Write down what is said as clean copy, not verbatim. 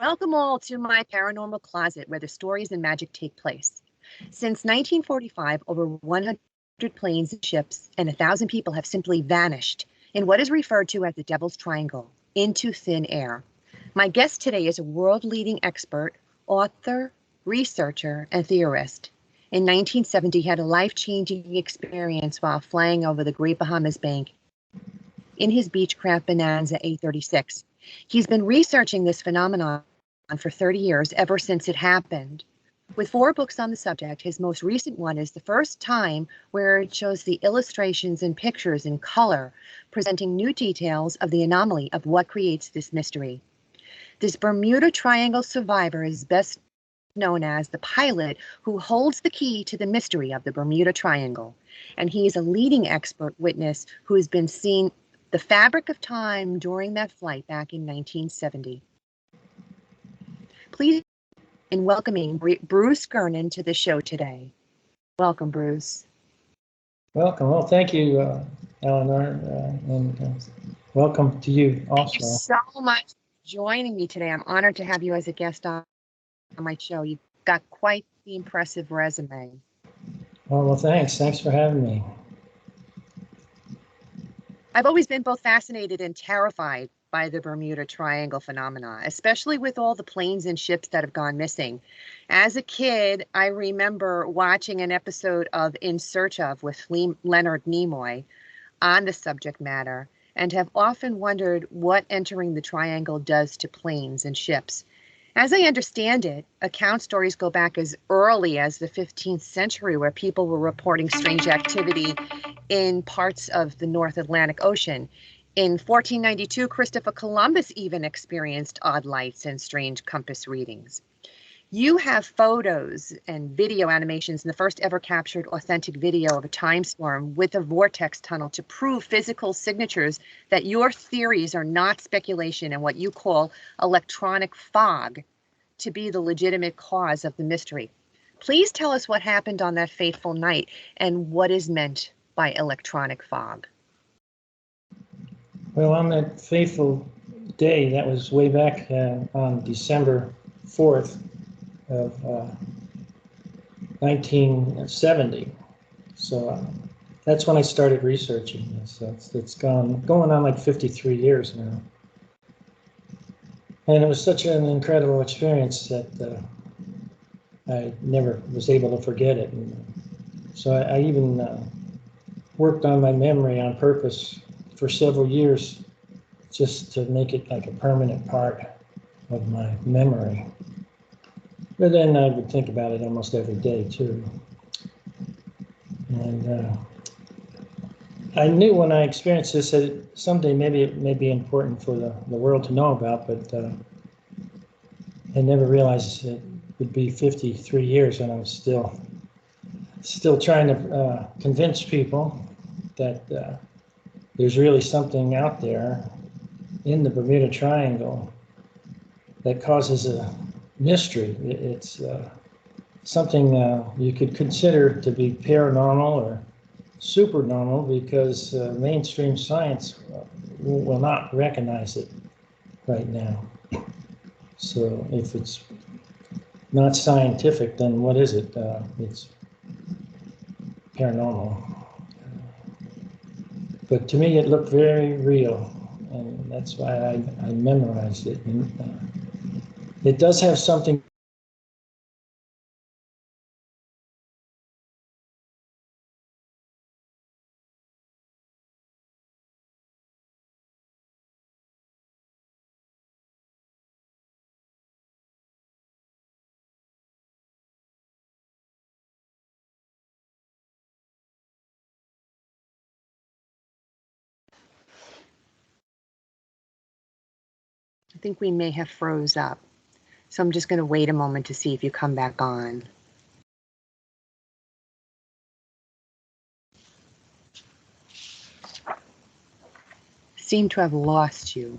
Welcome all to my paranormal closet where the stories and magic take place. Since 1945, over 100 planes and ships and 1,000 people have simply vanished in what is referred to as the Devil's Triangle into thin air. My guest today is a world-leading expert, author, researcher, and theorist. In 1970, he had a life-changing experience while flying over the Great Bahamas Bank in his Beechcraft Bonanza A36. He's been researching this phenomenon for 30 years, ever since it happened. With 4 books on the subject, his most recent one is The First Time, where it shows the illustrations and pictures in color, presenting new details of the anomaly of what creates this mystery. This Bermuda Triangle survivor is best known as the pilot who holds the key to the mystery of the Bermuda Triangle, and he is a leading expert witness who has been seen the fabric of time during that flight back in 1970. Please in welcoming Bruce Gernon to the show today. Welcome, Bruce. Welcome. Well, thank you, Eleanor, and welcome to you also. Thank you so much for joining me today. I'm honored to have you as a guest on my show. You've got quite the impressive resume. Well, thanks. Thanks for having me. I've always been both fascinated and terrified by the Bermuda Triangle phenomena, especially with all the planes and ships that have gone missing. As a kid, I remember watching an episode of In Search of with Leonard Nimoy on the subject matter, and have often wondered what entering the triangle does to planes and ships. As I understand it, account stories go back as early as the 15th century, where people were reporting strange activity in parts of the North Atlantic Ocean. In 1492, Christopher Columbus even experienced odd lights and strange compass readings. You have photos and video animations in the first ever captured authentic video of a time storm with a vortex tunnel to prove physical signatures that your theories are not speculation and what you call electronic fog to be the legitimate cause of the mystery. Please tell us what happened on that fateful night and what is meant by electronic fog. Well, on that fateful day, that was way back on December 4th of 1970. So that's when I started researching this. It's going on like 53 years now. And it was such an incredible experience that I never was able to forget it. And so I even worked on my memory on purpose for several years, just to make it like a permanent part of my memory. But then I would think about it almost every day too. And I knew when I experienced this that someday maybe it may be important for the world to know about, but I never realized it would be 53 years and I'm still trying to convince people that there's really something out there in the Bermuda Triangle that causes a mystery. It's something you could consider to be paranormal or supernormal, because mainstream science will not recognize it right now. So if it's not scientific, then what is it? It's paranormal. But to me, it looked very real, and that's why I memorized it. And, it does have something. I think we may have froze up, so I'm just going to wait a moment to see if you come back on. Seem to have lost you.